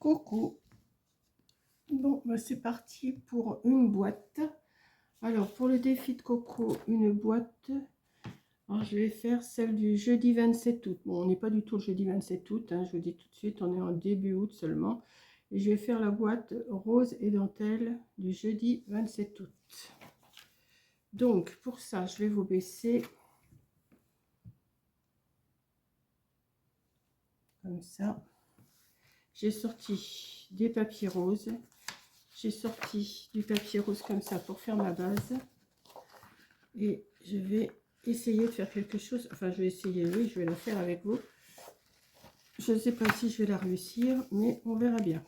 Coco. Bon, bah c'est parti pour une boîte. Alors, pour le défi de Coco, une boîte. Alors, je vais faire celle du jeudi 27 août. Bon, on n'est pas du tout le jeudi 27 août, hein, je vous dis tout de suite, on est en début août seulement. Et je vais faire la boîte rose et dentelle du jeudi 27 août. Donc, pour ça, je vais vous baisser comme ça. J'ai sorti des papiers roses. J'ai sorti du papier rose comme ça pour faire ma base. Et je vais essayer de faire quelque chose. Enfin, je vais essayer, oui, je vais la faire avec vous. Je ne sais pas si je vais la réussir, mais on verra bien.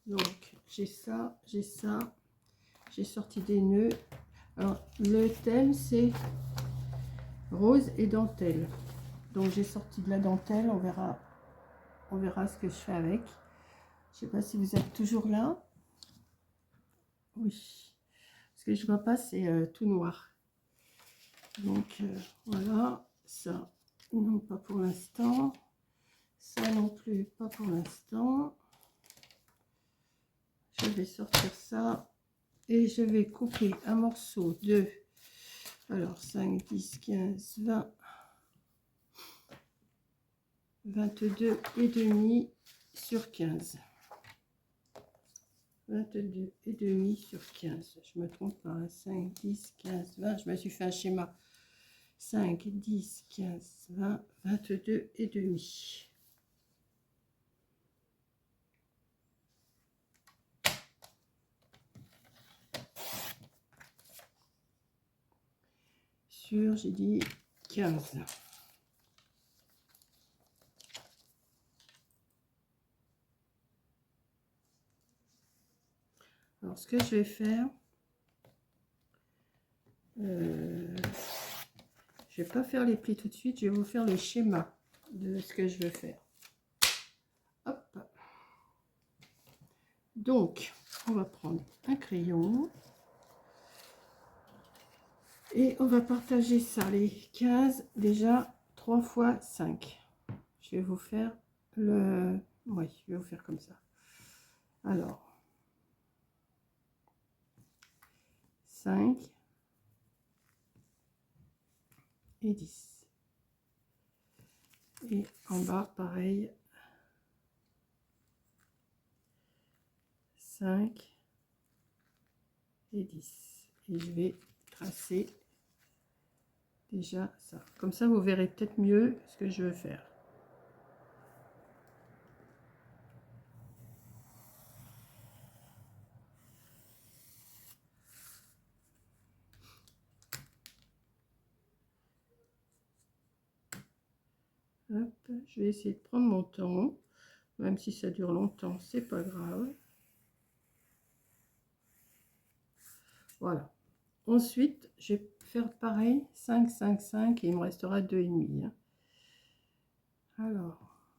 Donc, j'ai ça, j'ai ça. J'ai sorti des nœuds. Alors, le thème, c'est rose et dentelle. Donc, j'ai sorti de la dentelle. On verra ce que je fais avec. Je ne sais pas si vous êtes toujours là. Oui. Ce que je ne vois pas, c'est tout noir. Donc, voilà. Ça, non, pas pour l'instant. Ça non plus, pas pour l'instant. Je vais sortir ça. Et je vais couper un morceau de... Alors, 5, 10, 15, 20... 22 et demi sur 15. 22 et demi sur 15. Je me trompe pas. 5, 10, 15, 20. Je me suis fait un schéma. 5, 10, 15, 20, 22 et demi. Sur, j'ai dit 15. Alors, ce que je vais faire, je vais pas faire les plis tout de suite, je vais vous faire le schéma de ce que je veux faire. Hop. Donc, on va prendre un crayon et on va partager ça, les 15, déjà 3 fois 5. Je vais vous faire le... Oui, je vais vous faire comme ça. Alors, 5 et 10. Et en bas, pareil. 5 et 10. Et je vais tracer déjà ça. Comme ça, vous verrez peut-être mieux ce que je veux faire. Hop, je vais essayer de prendre mon temps. Même si ça dure longtemps, c'est pas grave. Voilà. Ensuite, je vais faire pareil, 5, 5, 5, et il me restera 2,5. Hein. Alors,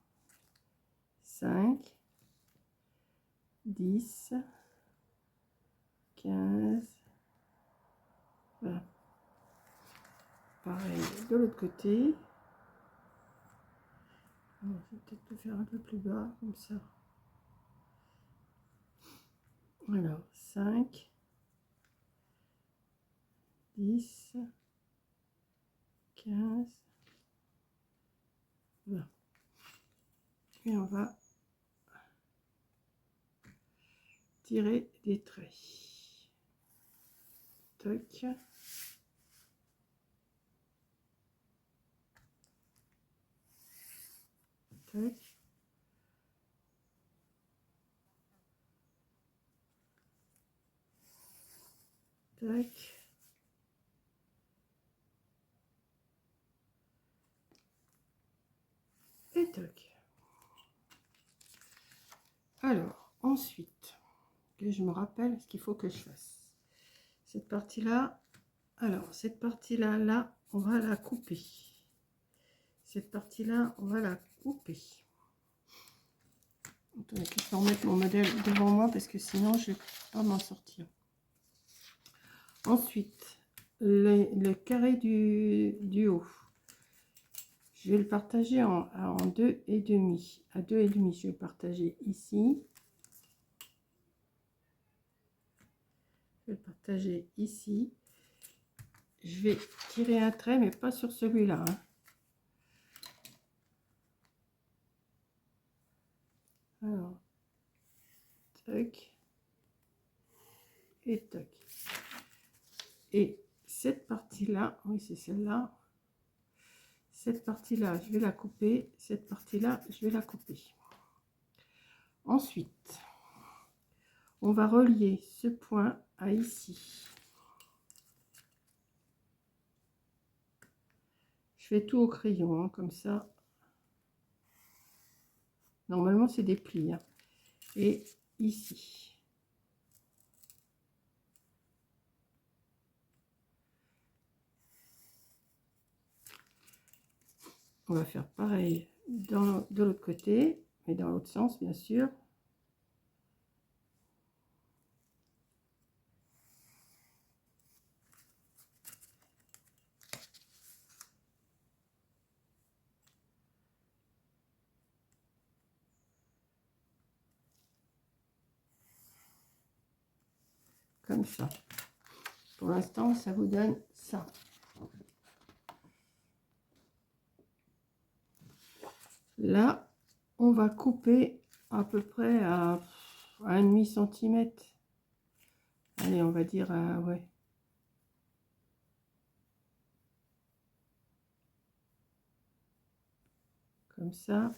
5, 10, 15, 20. Pareil de l'autre côté. Alors, je vais peut-être le faire un peu plus bas, comme ça. Alors, 5, 10, 15, 20. Et on va tirer des traits. Toc. Toc. Toc. Et toc. Alors, ensuite, que je me rappelle ce qu'il faut que je fasse. Cette partie-là, alors, cette partie-là, là, on va la couper. Cette partie-là, on va la couper. Attendez, je vais remettre mon modèle devant moi parce que sinon, je ne vais pas m'en sortir. Ensuite, le carré du haut. Je vais le partager en 2,5. À 2,5, je vais le partager ici. Je vais le partager ici. Je vais tirer un trait, mais pas sur celui-là, hein. Alors, tac. Et tac. Et cette partie-là, oui, c'est celle-là. Cette partie-là, je vais la couper. Cette partie-là, je vais la couper. Ensuite, on va relier ce point à ici. Je fais tout au crayon, hein, comme ça. Normalement, c'est des plis, hein. Et ici. On va faire pareil de l'autre côté, mais dans l'autre sens, bien sûr. Comme ça. Pour l'instant, ça vous donne ça. Là, on va couper à peu près à 1,5 cm. Allez, on va dire, ouais. Comme ça.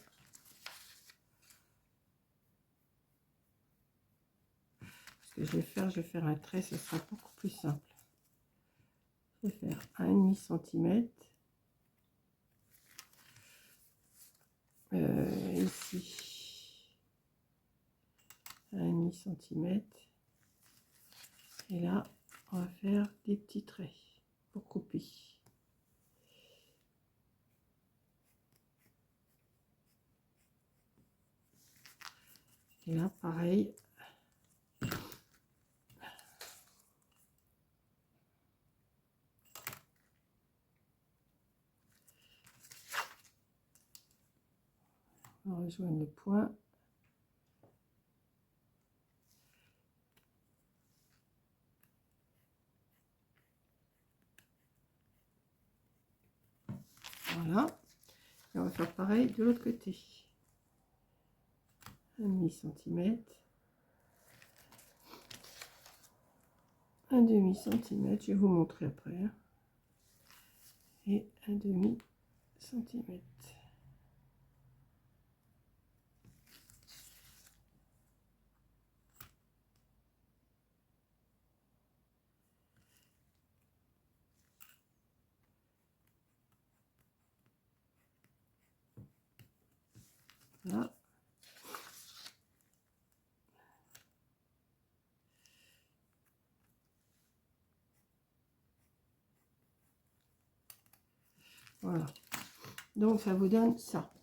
Ce que je vais faire un trait, ce sera beaucoup plus simple. Je vais faire 1,5 cm. Ici. 1,5 cm. Et là, on va faire des petits traits pour couper. Et là, pareil. On va rejoindre le point. Voilà. Et on va faire pareil de l'autre côté. 1,5 cm. 1,5 cm. Je vais vous montrer après. Hein. Et 1,5 cm. Là. Voilà. Donc ça vous donne ça.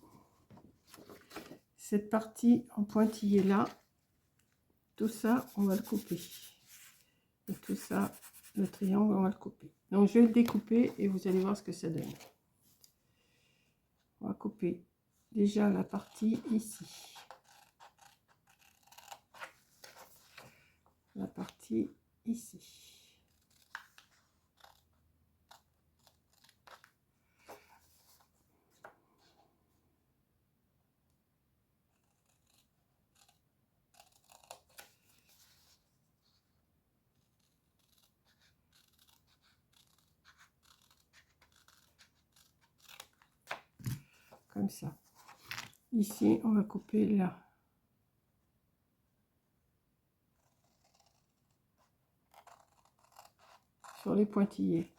Cette partie en pointillé là, tout ça, on va le couper. Et tout ça, le triangle, on va le couper. Donc je vais le découper et vous allez voir ce que ça donne. On va couper déjà la partie ici. La partie ici. Comme ça. Ici, on va couper là. Sur les pointillés.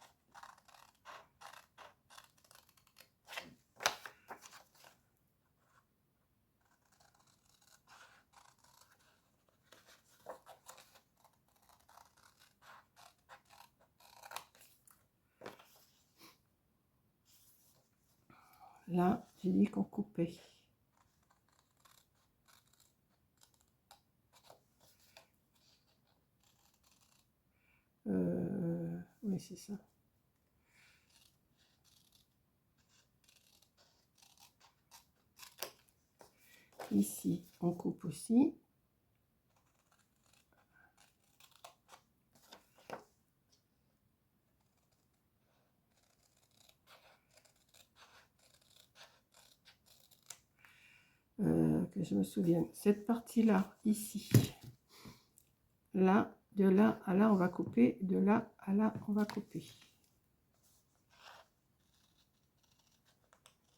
Là, j'ai dit qu'on coupait. Oui, c'est ça. ici, on coupe aussi. Que je me souvienne. Cette partie-là, ici. Là, de là à là, on va couper. De là à là, on va couper.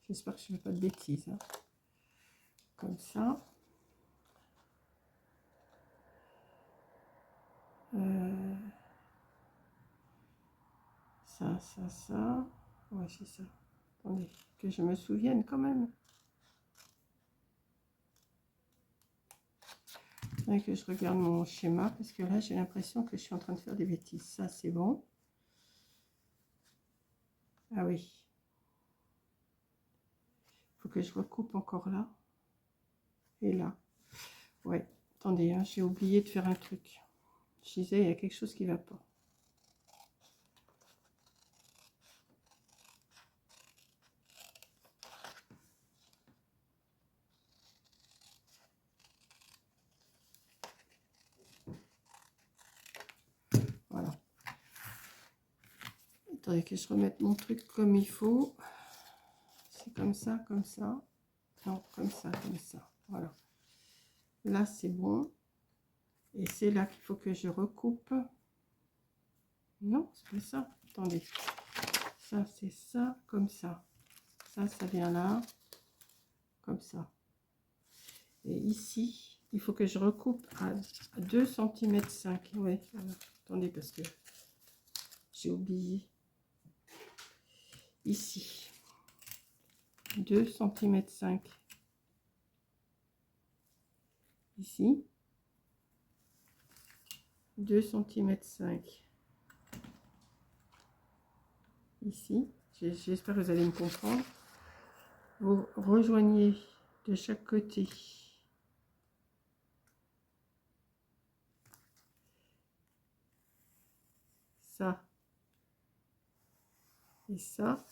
J'espère que je ne fais pas de bêtises. Hein. Comme ça. Ça. Ouais, c'est ça. Attendez, que je me souvienne quand même. Et que je regarde mon schéma, parce que là, j'ai l'impression que je suis en train de faire des bêtises. Ça, c'est bon. Ah oui. Il faut que je recoupe encore là. Et là. Ouais. Attendez, hein, j'ai oublié de faire un truc. Je disais, il y a quelque chose qui ne va pas. Voilà. Attendez que je remette mon truc comme il faut. C'est comme ça, comme ça. Non, comme ça, comme ça. Voilà. Là, c'est bon. Et c'est là qu'il faut que je recoupe. Non, c'est pas ça. Attendez. Ça, c'est ça, comme ça. Ça vient là. Comme ça. Et ici, il faut que je recoupe à 2 cm 5. Oui, voilà. Attendez, parce que j'ai oublié. Ici. 2 cm 5. Ici. 2 cm 5. Ici. J'espère que vous allez me comprendre. Vous rejoignez de chaque côté. Ça. Et ça.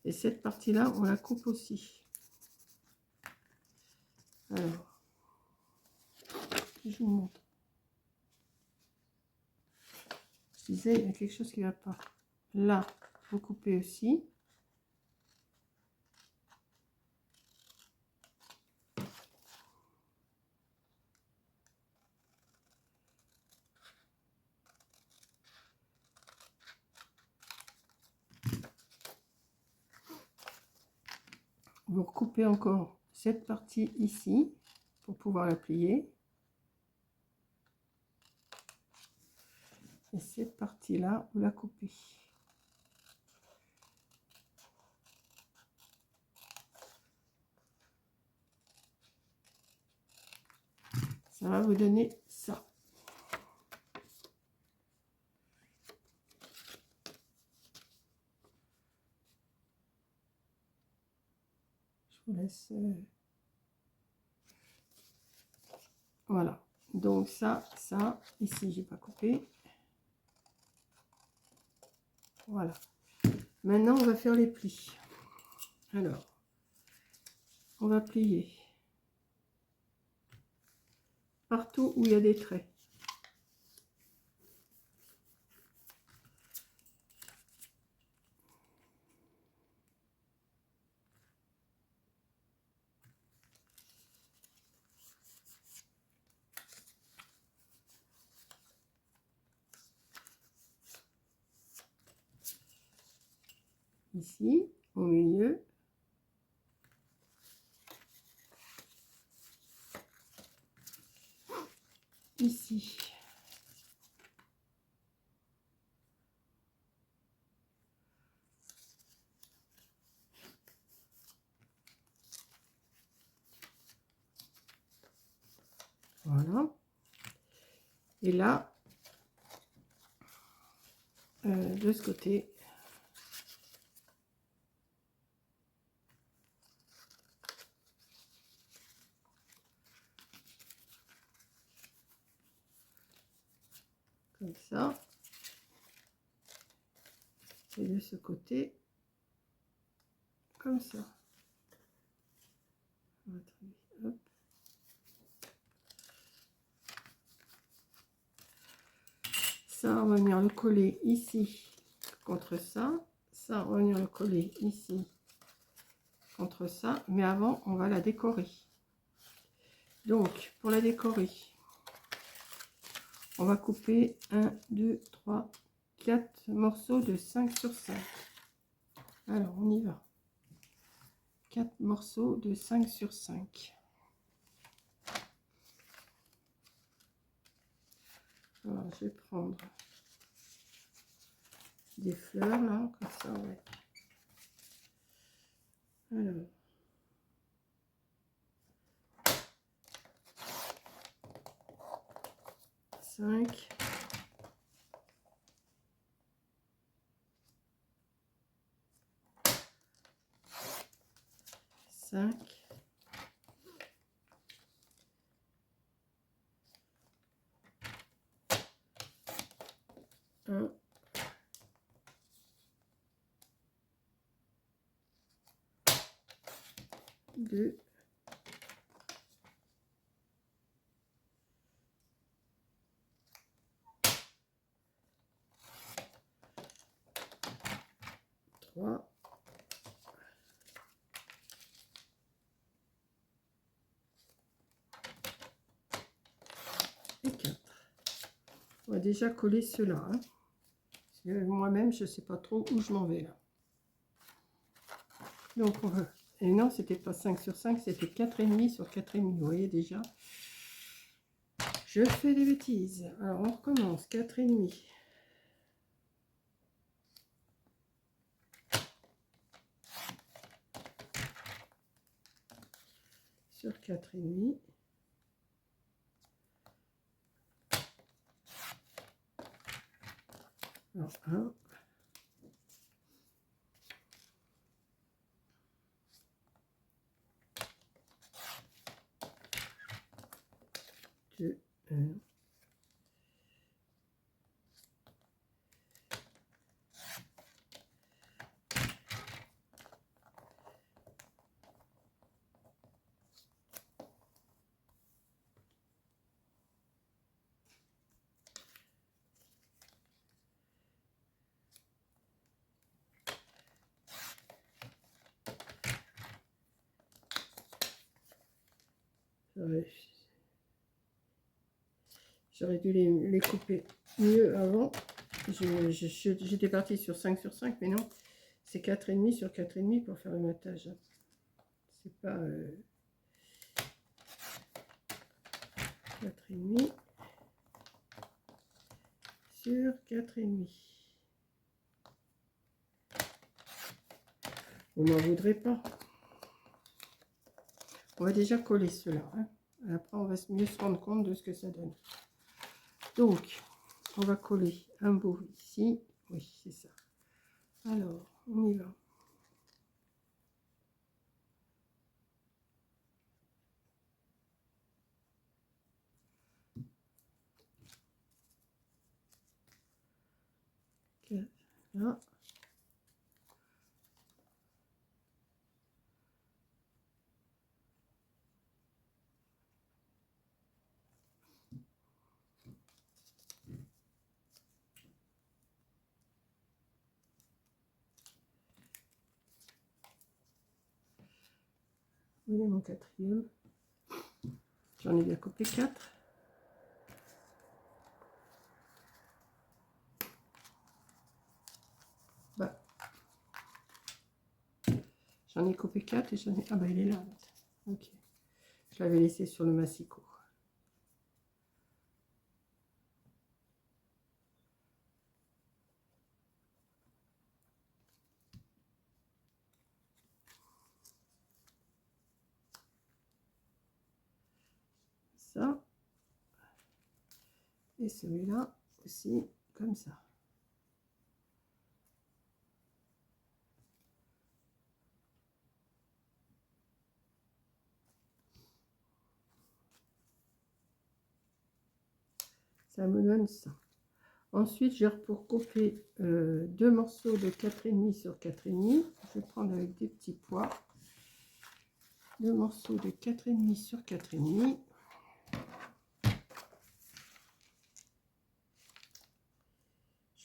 Et cette partie-là, on la coupe aussi. Alors, je vous montre. Je disais, il y a quelque chose qui ne va pas. Là, vous coupez aussi. Vous recoupez encore cette partie ici pour pouvoir la plier. Et cette partie-là, vous la coupez. Ça va vous donner ça. Je vous laisse... Voilà. Donc ça, ici, j'ai pas coupé. Voilà. Maintenant, on va faire les plis. Alors, on va plier partout où il y a des traits. Ici, au milieu. Ici. Voilà. Et là, de ce côté, comme ça. Et de ce côté, comme ça. Hop. Ça, on va venir le coller ici contre ça. Ça, on va venir le coller ici contre ça. Mais avant, on va la décorer. Donc, pour la décorer, on va couper 1, 2, 3, 4 morceaux de 5 sur 5. Alors, on y va. 4 morceaux de 5 sur 5. Alors, je vais prendre des fleurs, là, comme ça, ouais. Alors. Cinq. 5. 1. 2. 3. Et 4. On va déjà coller cela. Hein. Moi-même, je ne sais pas trop où je m'en vais là. Donc, on va... Et non, c'était pas 5 sur 5, c'était 4,5 sur 4,5. Vous voyez déjà, je fais des bêtises. Alors, on recommence. 4,5. Sur 4,5. Alors, 1. 2, 1. J'aurais dû les couper mieux avant. J'étais partie sur 5 sur 5, mais non, c'est 4,5 sur 4,5 pour faire le matage. C'est pas 4,5 sur 4,5. Vous m'en voudrez pas. On va déjà coller cela. Hein. Après, on va mieux se rendre compte de ce que ça donne. Donc, on va coller un bout ici. Oui, c'est ça. Alors, on y va. Là. Où est mon quatrième? J'en ai bien coupé 4. Bah. J'en ai coupé 4 et j'en ai... Ah bah il est là. Ok. Je l'avais laissé sur le massicot. Ça. Et celui-là aussi, comme ça. Ça me donne ça. Ensuite, j'ai pour couper 2 morceaux de 4,5 sur 4,5. Je vais prendre avec des petits pois. 2 morceaux de 4,5 sur 4,5.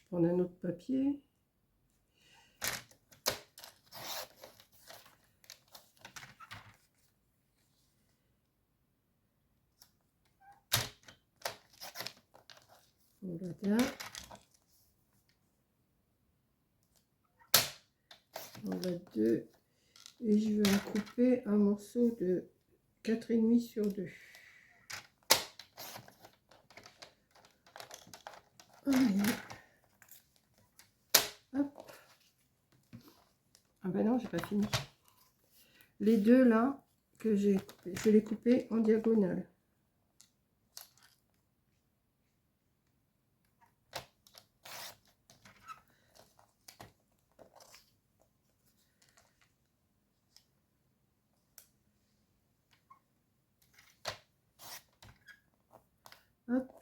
prendre un autre papier. Voilà. Voilà 2. Et je vais en couper un morceau de 4,5 sur 2. Allez. Hop. Ah ben non, j'ai pas fini. Les deux là que j'ai coupé, je vais les couper en diagonale. Hop.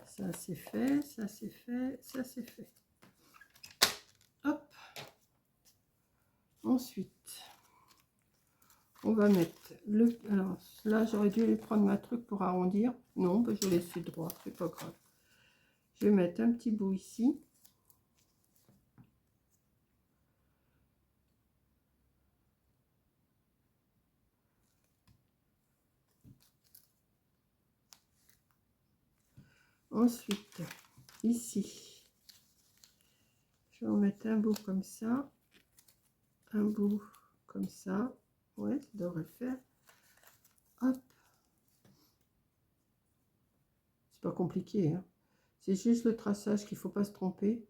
Ça c'est fait, ça c'est fait, ça c'est fait. Hop. Ensuite, on va mettre le... Alors là, j'aurais dû prendre ma truc pour arrondir. Non, ben, je laisse droit, c'est pas grave. Je vais mettre un petit bout ici. Ensuite, ici, je vais en mettre un bout comme ça, un bout comme ça. Ouais, ça devrait le faire. Hop. C'est pas compliqué, hein. C'est juste le traçage qu'il faut pas se tromper.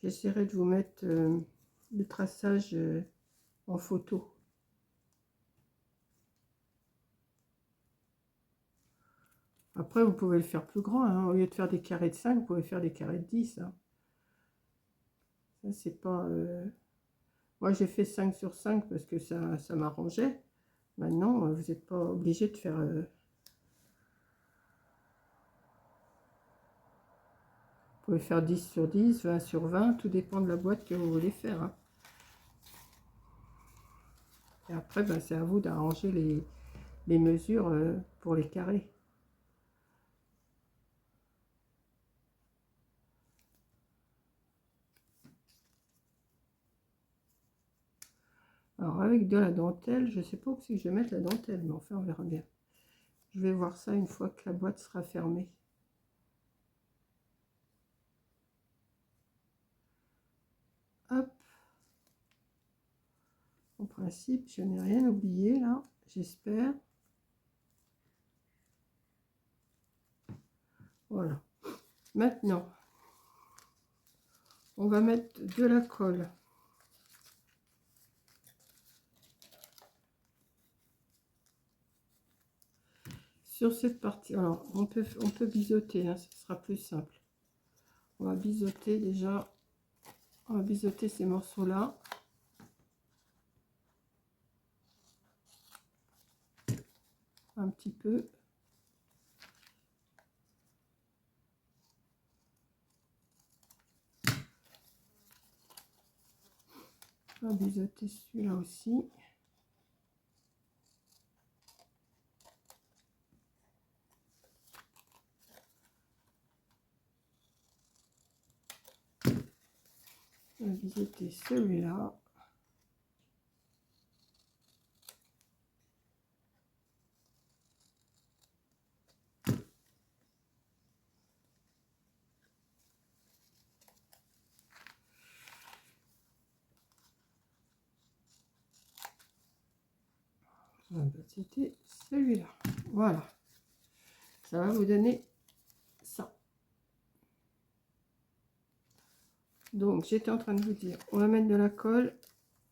J'essaierai de vous mettre le traçage en photo. Après, vous pouvez le faire plus grand, hein. Au lieu de faire des carrés de 5, vous pouvez faire des carrés de 10. Hein. Ça, c'est pas... Moi, j'ai fait 5 sur 5 parce que ça m'arrangeait. Maintenant, vous n'êtes pas obligé de faire... Vous pouvez faire 10 sur 10, 20 sur 20, tout dépend de la boîte que vous voulez faire. Hein. Et après, ben, c'est à vous d'arranger les mesures pour les carrés. Alors, avec de la dentelle, je ne sais pas où c'est que je vais mettre la dentelle, mais enfin, on verra bien. Je vais voir ça une fois que la boîte sera fermée. Hop. En principe, je n'ai rien oublié là, j'espère. Voilà. Maintenant, on va mettre de la colle. Sur cette partie, alors on peut biseauter, hein, ce sera plus simple. On va biseauter déjà, on va biseauter ces morceaux-là. Un petit peu. On va biseauter celui-là aussi. On va biseauter celui-là. C'était celui-là. Voilà. Ça va vous donner ça. Donc, j'étais en train de vous dire, on va mettre de la colle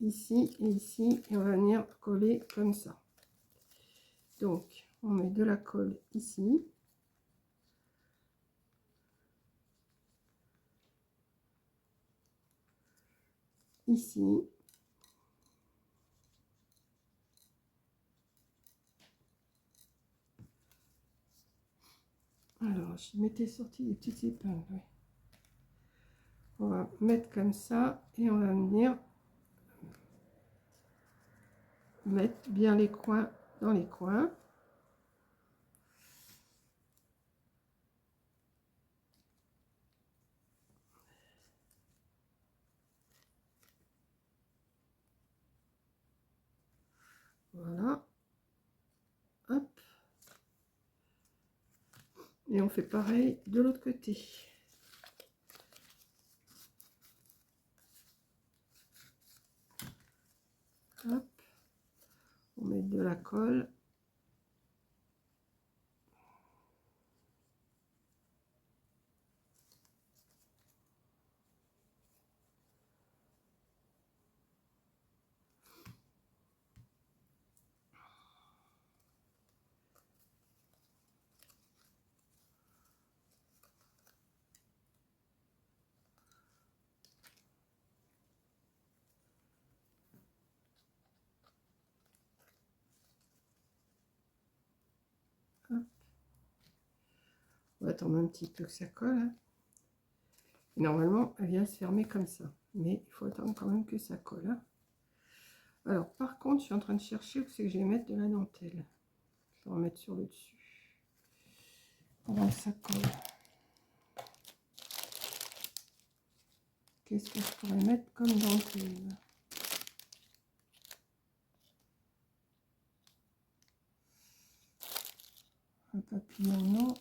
ici et ici, et on va venir coller comme ça. Donc, on met de la colle ici. Ici. Alors, je m'étais sorti des petites épingles. Oui. On va mettre comme ça et on va venir mettre bien les coins dans les coins. Et on fait pareil de l'autre côté. Hop. On met de la colle. Hop. On va attendre un petit peu que ça colle. Hein. Normalement, elle vient se fermer comme ça. Mais il faut attendre quand même que ça colle. Hein. Alors, par contre, je suis en train de chercher où c'est que je vais mettre de la dentelle. Je vais en mettre sur le dessus. Pendant que ça colle. Qu'est-ce que je pourrais mettre comme dentelle? Un papillon, non.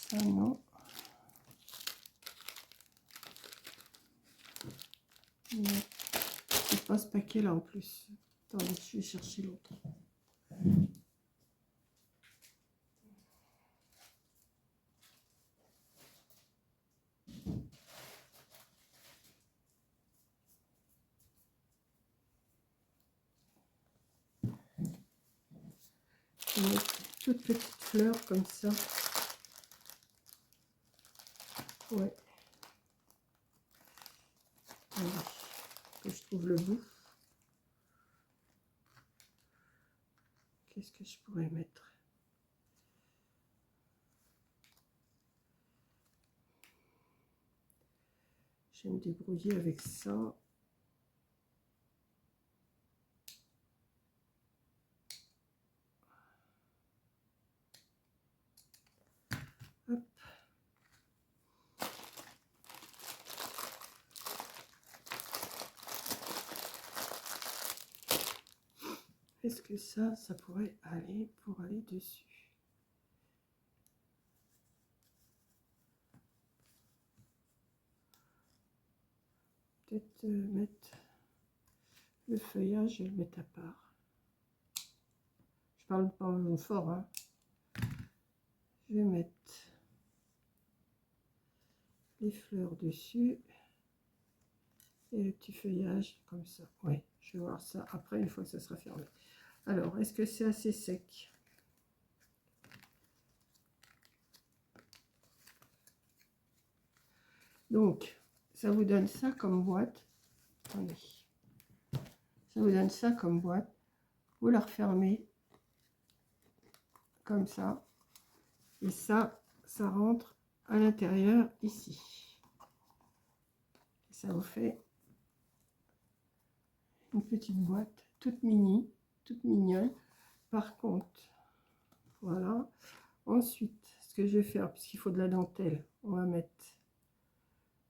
Ça, non. Non. C'est pas ce paquet là en plus. Attendez, je vais chercher l'autre. Je vais mettre toutes petites fleurs comme ça. Ouais. Allez, que je trouve le bout. Qu'est-ce que je pourrais mettre? Je vais me débrouiller avec ça. Hop. Est-ce que ça pourrait aller pour aller dessus? Peut-être mettre le feuillage, je vais le mettre à part. Je parle pas fort, hein. Je vais mettre les fleurs dessus et le petit feuillage comme ça. Ouais, je vais voir ça après une fois que ça sera fermé. Alors, est-ce que c'est assez sec? Donc, ça vous donne ça comme boîte. Attendez. Ça vous donne ça comme boîte. Vous la refermez comme ça. Et ça rentre à l'intérieur ici. Et ça vous fait une petite boîte toute mini, toute mignonne. Par contre, voilà. Ensuite, ce que je vais faire, puisqu'il faut de la dentelle, on va mettre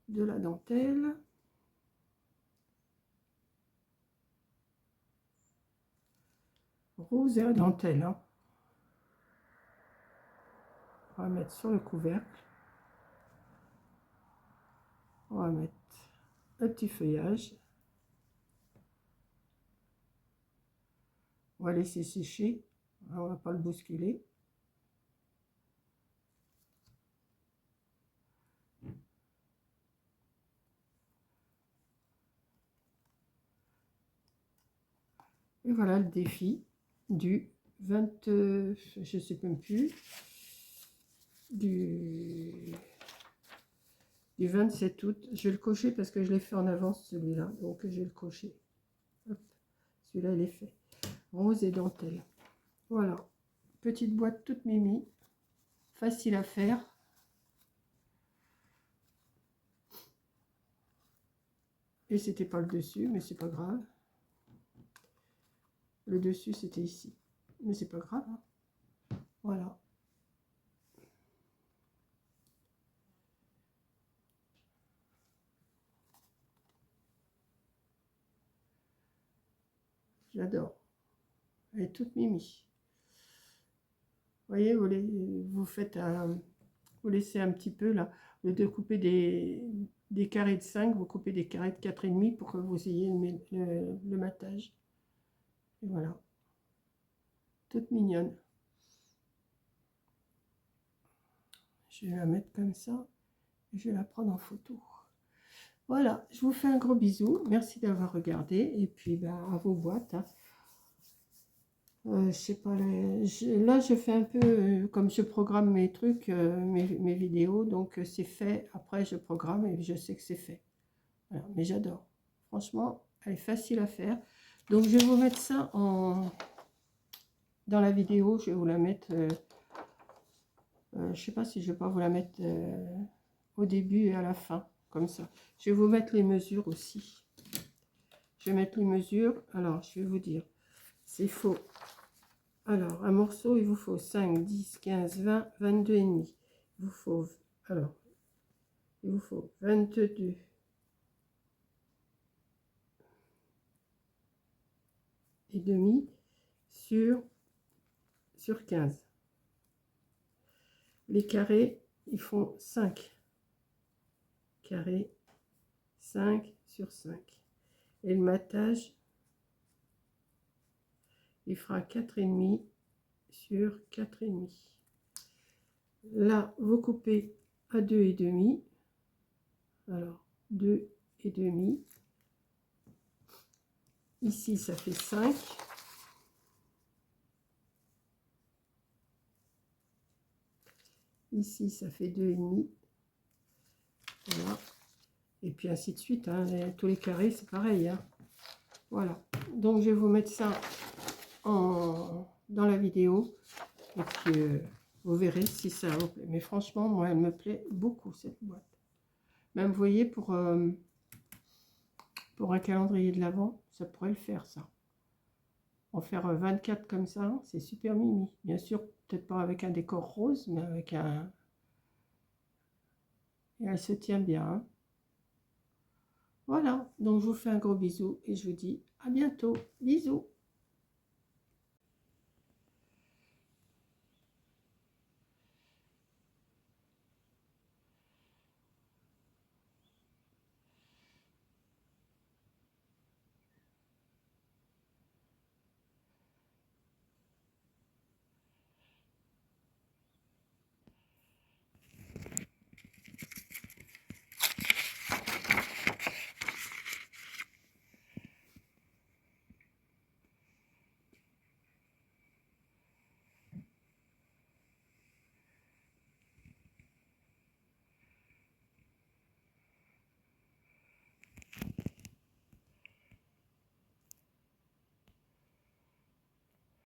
de la dentelle. Rose et la dentelle. Hein. On va mettre sur le couvercle. On va mettre un petit feuillage. On va laisser sécher. On ne va pas le bousculer. Et voilà le défi du 20, je ne sais même plus, du 27 août. Je vais le cocher parce que je l'ai fait en avance celui-là, donc je vais le cocher. Celui-là, il est fait. Rose et dentelle. Voilà. Petite boîte toute mimi. Facile à faire. Et c'était pas le dessus, mais c'est pas grave. Le dessus, c'était ici. Mais c'est pas grave. Hein. Voilà. J'adore. Elle est toute mimi. voyez, vous faites un, vous laissez un petit peu là, au lieu de couper des carrés de 5, vous coupez des carrés de 4,5 pour que vous ayez le matage. Et voilà, toute mignonne. Je vais la mettre comme ça, et je vais la prendre en photo. Voilà, je vous fais un gros bisou, merci d'avoir regardé, et puis ben, à vos boîtes. Hein. Je sais pas, là je fais un peu comme je programme mes trucs, mes vidéos, donc c'est fait, après je programme et je sais que c'est fait. Voilà, mais j'adore, franchement, elle est facile à faire. Donc je vais vous mettre ça dans la vidéo, je vais vous la mettre, je sais pas si je vais pas vous la mettre au début et à la fin, comme ça. Je vais vous mettre les mesures aussi. Je vais mettre les mesures, alors je vais vous dire, c'est faux. Alors, un morceau, il vous faut 5, 10, 15, 20, 22 et demi. Il vous faut, alors, il vous faut 22 et demi sur 15. Les carrés, ils font 5 carrés, 5 sur 5. Et le matage, il fera 4,5 sur 4,5. Là, vous coupez à 2 et demi. Alors, 2 et demi. Ici, ça fait 5. Ici, ça fait 2,5. Voilà. Et puis ainsi de suite. Hein. Tous les carrés, c'est pareil. Hein. Voilà. Donc, je vais vous mettre ça dans la vidéo. Et puis, vous verrez si ça vous plaît. Mais franchement, moi, elle me plaît beaucoup, cette boîte. Même, vous voyez, pour un calendrier de l'Avent, ça pourrait le faire, ça. En faire 24 comme ça, c'est super mimi. Bien sûr, peut-être pas avec un décor rose, mais avec un... Et elle se tient bien. Hein. Voilà, donc je vous fais un gros bisou et je vous dis à bientôt. Bisous.